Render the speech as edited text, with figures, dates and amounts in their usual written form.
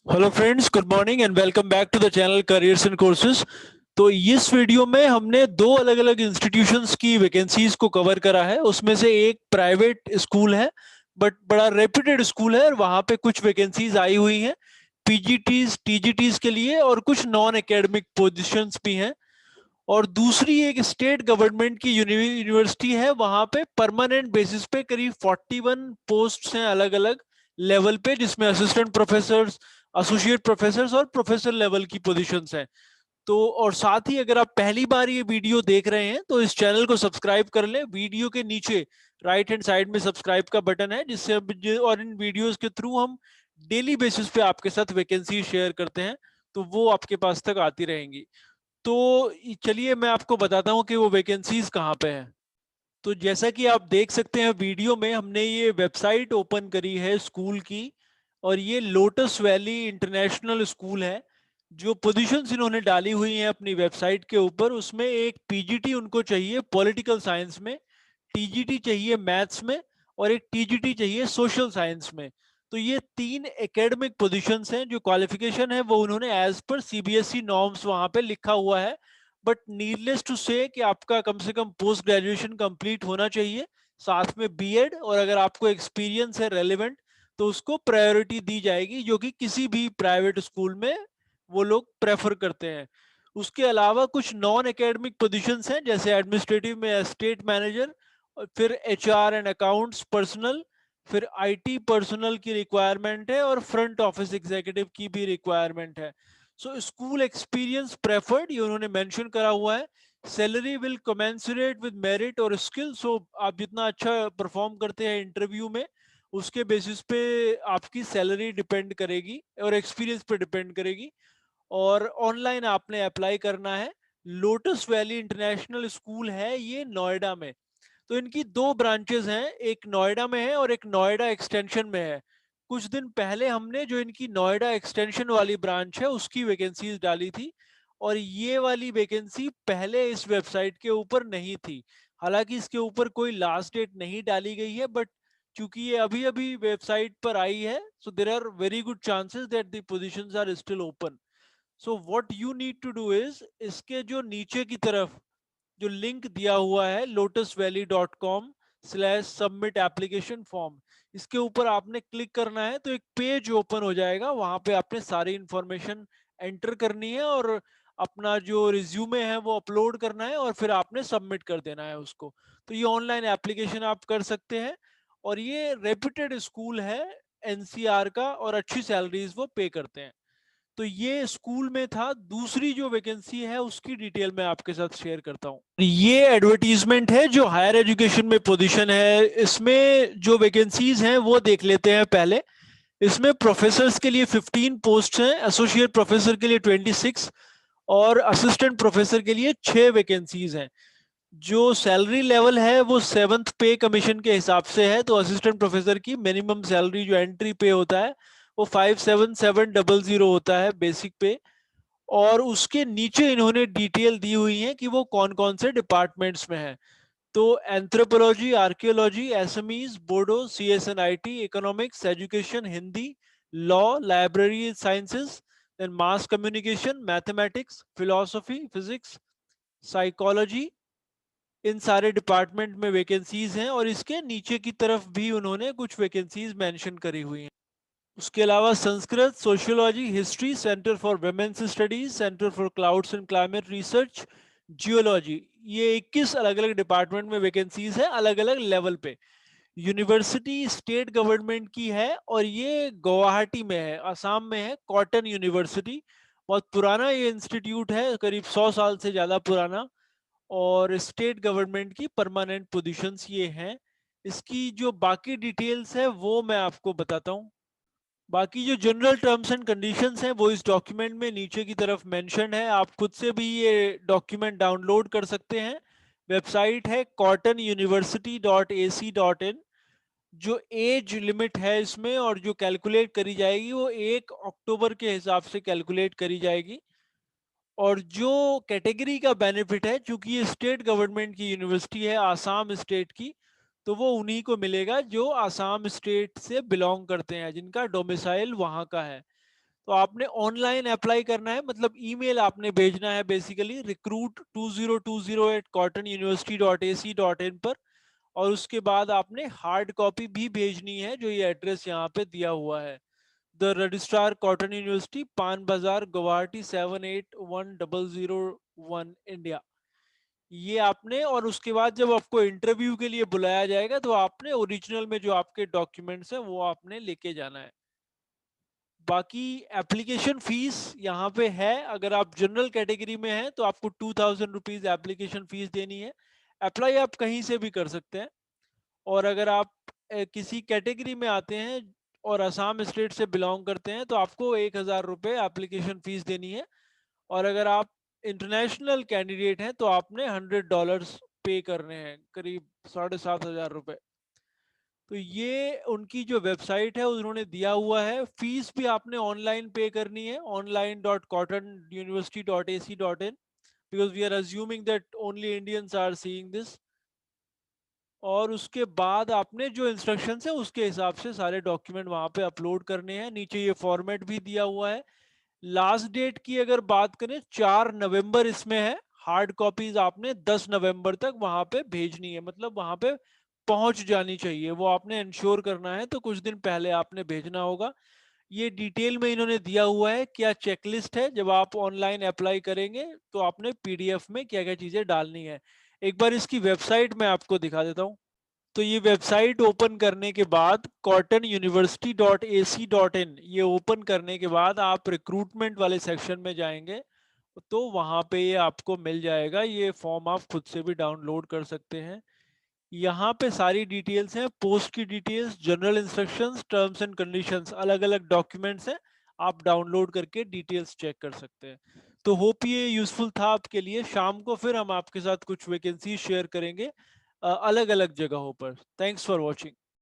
Hello friends, good morning and welcome back to the channel careers and courses. तो इस video में हमने दो अलग अलग इंस्टीट्यूशंस की वैकेंसीज को कवर करा है। उसमें से एक प्राइवेट स्कूल है बट बड़ा रेप्यूटेड स्कूल है और वहाँ पे कुछ वैकेंसीज आई हुई हैं पीजीटीज टीजीटीज के लिए, और कुछ नॉन एकेडमिक पोजीशंस भी हैं। और दूसरी एक स्टेट गवर्नमेंट की यूनिवर्सिटी है, वहाँ पे परमानेंट बेसिस पे करीब 41 पोस्ट हैं अलग अलग लेवल पे, जिसमें असिस्टेंट प्रोफेसर, एसोसिएट प्रोफेसर और प्रोफेसर लेवल की पोजीशंस हैं। तो और साथ ही अगर आप पहली बार ये वीडियो देख रहे हैं तो इस चैनल को सब्सक्राइब कर लें। वीडियो के नीचे राइट हैंड साइड में सब्सक्राइब का बटन है, जिससे और इन वीडियोस के थ्रू हम डेली बेसिस पे आपके साथ वैकेंसी शेयर करते हैं, तो वो आपके पास तक आती रहेंगी। तो चलिए मैं आपको बताता हूँ कि वो वैकेंसीज कहाँ पे हैं। तो जैसा कि आप देख सकते हैं वीडियो में, हमने ये वेबसाइट ओपन करी है स्कूल की, और ये लोटस वैली इंटरनेशनल स्कूल है। जो पोजीशंस इन्होंने डाली हुई हैं अपनी वेबसाइट के ऊपर, उसमें एक पीजीटी उनको चाहिए पॉलिटिकल साइंस में, टीजीटी चाहिए मैथ्स में, और एक टीजीटी चाहिए सोशल साइंस में। तो ये तीन एकेडमिक पोजीशंस हैं। जो क्वालिफिकेशन है वो उन्होंने एज पर सीबीएसई नॉर्म्स वहां पे लिखा हुआ है। बट नीडलेस टू से कि आपका कम से कम पोस्ट ग्रेजुएशन कंप्लीट होना चाहिए, साथ में बीएड, और अगर आपको एक्सपीरियंस है रेलेवेंट तो उसको प्रायोरिटी दी जाएगी, जो कि किसी भी प्राइवेट स्कूल में वो लोग प्रेफर करते हैं। उसके अलावा कुछ नॉन एकेडमिक पोजीशंस हैं, जैसे एडमिनिस्ट्रेटिव में एस्टेट मैनेजर, और फिर एचआर एंड अकाउंट्स पर्सनल, फिर आईटी पर्सनल की रिक्वायरमेंट है, और फ्रंट ऑफिस एग्जीक्यूटिव की भी रिक्वायरमेंट है। सो स्कूल एक्सपीरियंस प्रेफर्ड ये उन्होंने मेंशन करा हुआ है। Salary will commensurate with merit और स्किल। सो आप जितना अच्छा परफॉर्म करते हैं इंटरव्यू में, उसके बेसिस पे आपकी सैलरी डिपेंड करेगी और एक्सपीरियंस पे डिपेंड करेगी। और ऑनलाइन आपने अप्लाई करना है। लोटस वैली इंटरनेशनल स्कूल है ये नोएडा में। तो इनकी दो ब्रांचेस हैं, एक नोएडा में है और एक नोएडा एक्सटेंशन में है। कुछ दिन पहले हमने जो इनकी नोएडा एक्सटेंशन वाली ब्रांच है उसकी वैकेंसीज डाली थी, और ये वाली वैकेंसी पहले इस वेबसाइट के ऊपर नहीं थी। हालांकि इसके ऊपर कोई लास्ट डेट नहीं डाली गई है, बट चूंकि ये अभी अभी वेबसाइट पर आई है, so there are very good chances that the positions are still open. So what you need to do is, इसके जो नीचे की तरफ जो लिंक दिया हुआ है lotusvalley.com/submit application form, इसके ऊपर आपने क्लिक करना है तो एक पेज ओपन हो जाएगा। वहां पे आपने सारी इंफॉर्मेशन एंटर करनी है और अपना जो रिज्यूमे है वो अपलोड करना है, और फिर आपने सबमिट कर देना है उसको। तो ये ऑनलाइन एप्लीकेशन आप कर सकते हैं, और ये रेप्यूटेड स्कूल है एनसीआर का, और अच्छी सैलरीज वो पे करते हैं। तो ये स्कूल में था। दूसरी जो वैकेंसी है उसकी डिटेल मैं आपके साथ शेयर करता हूँ। ये एडवर्टीजमेंट है जो हायर एजुकेशन में पोजीशन है। इसमें जो वैकेंसीज हैं वो देख लेते हैं पहले। इसमें प्रोफेसर्स के लिए 15 पोस्ट हैं, एसोसिएट प्रोफेसर के लिए 26, और असिस्टेंट प्रोफेसर के लिए 6 वैकेंसीज हैं। जो सैलरी लेवल है वो 7th पे कमीशन के हिसाब से है। तो असिस्टेंट प्रोफेसर की मिनिमम सैलरी जो एंट्री पे होता है वो 57700 होता है बेसिक पे। और उसके नीचे इन्होंने डिटेल दी हुई है कि वो कौन कौन से डिपार्टमेंट्स में है। तो anthropology, archaeology, SMEs, Bodo, CSNIT, economics, education, Hindi, law, library sciences, then mass communication, mathematics, philosophy, physics, psychology, इन सारे डिपार्टमेंट में वैकेंसीज हैं। और इसके नीचे की तरफ भी उन्होंने कुछ वैकेंसीज मेंशन करी हुई हैं। उसके अलावा Sanskrit, sociology, history, centre for women's studies, centre for clouds and climate research, geology, ये 21 अलग अलग डिपार्टमेंट में वैकेंसीज है अलग अलग लेवल पे। यूनिवर्सिटी स्टेट गवर्नमेंट की है, और ये गुवाहाटी में है, असम में है, कॉटन यूनिवर्सिटी। बहुत पुराना ये इंस्टीट्यूट है, करीब 100 साल से ज़्यादा पुराना। और स्टेट गवर्नमेंट की परमानेंट पोजीशंस ये हैं। इसकी जो बाकी डिटेल्स है वो मैं आपको बताता हूँ। बाकी जो जनरल टर्म्स एंड कंडीशंस हैं वो इस डॉक्यूमेंट में नीचे की तरफ मेंशन है। आप खुद से भी ये डॉक्यूमेंट डाउनलोड कर सकते हैं। वेबसाइट है cottonuniversity.ac.in। जो एज लिमिट है इसमें और जो कैलकुलेट करी जाएगी वो 1 अक्टूबर के हिसाब से कैलकुलेट करी जाएगी। और जो कैटेगरी का बेनिफिट है, चूंकि ये स्टेट गवर्नमेंट की यूनिवर्सिटी है आसाम स्टेट की, तो वो उन्हीं को मिलेगा जो आसाम स्टेट से बिलोंग करते हैं, जिनका डोमिसाइल वहाँ का है। तो आपने ऑनलाइन अप्लाई करना है, मतलब ईमेल आपने भेजना है बेसिकली recruit2020@cottonuniversity.ac.in पर, और उसके बाद आपने हार्ड कॉपी भी भेजनी है, जो ये एड्रेस यहाँ पे दिया हुआ है, द रजिस्ट्रार कॉटन यूनिवर्सिटी, पान बाजार, गुवाहाटी 781001 इंडिया। ये आपने, और उसके बाद जब आपको इंटरव्यू के लिए बुलाया जाएगा तो आपने ओरिजिनल में जो आपके डॉक्यूमेंट्स हैं वो आपने लेके जाना है। बाकी एप्लीकेशन फीस यहाँ पे है, अगर आप जनरल कैटेगरी में हैं तो आपको 2000 रुपीज एप्लीकेशन फीस देनी है। अप्लाई आप कहीं से भी कर सकते हैं। और अगर आप किसी कैटेगरी में आते हैं और असम स्टेट से बिलोंग करते हैं तो आपको 1000 रुपये एप्लीकेशन फीस देनी है। और अगर आप इंटरनेशनल कैंडिडेट हैं तो आपने $100 पे करने हैं, करीब 7500 रुपये। तो ये उनकी जो वेबसाइट है उन्होंने दिया हुआ है। फीस भी आपने ऑनलाइन पे करनी है, online.cottonuniversity.ac.in, because we are assuming that only Indians are seeing this। और उसके बाद आपने जो इंस्ट्रक्शंस है उसके हिसाब से सारे डॉक्यूमेंट वहां पे अपलोड करने हैं। नीचे ये फॉर्मेट भी दिया हुआ है। लास्ट डेट की अगर बात करें 4 नवंबर इसमें है। हार्ड कॉपीज आपने 10 नवंबर तक वहां पे भेजनी है, मतलब वहां पे पहुंच जानी चाहिए, वो आपने इंश्योर करना है, तो कुछ दिन पहले आपने भेजना होगा। ये डिटेल में इन्होंने दिया हुआ है, क्या चेकलिस्ट है जब आप ऑनलाइन अप्लाई करेंगे तो आपने पीडीएफ में क्या क्या चीजें डालनी है। एक बार इसकी वेबसाइट मैं आपको दिखा देता हूँ। तो ये वेबसाइट ओपन करने के बाद cottonuniversity.ac.in, ये ओपन करने के बाद आप रिक्रूटमेंट वाले सेक्शन में जाएंगे तो वहां पे ये आपको मिल जाएगा। ये फॉर्म आप खुद से भी डाउनलोड कर सकते हैं। यहाँ पे सारी डिटेल्स हैं, पोस्ट की details, general instructions, terms and conditions, अलग अलग डॉक्यूमेंट्स हैं, आप डाउनलोड करके डिटेल्स चेक कर सकते हैं। तो होप ये यूजफुल था आपके लिए। शाम को फिर हम आपके साथ कुछ वैकेंसी शेयर करेंगे अलग अलग जगहों पर। Thanks for watching.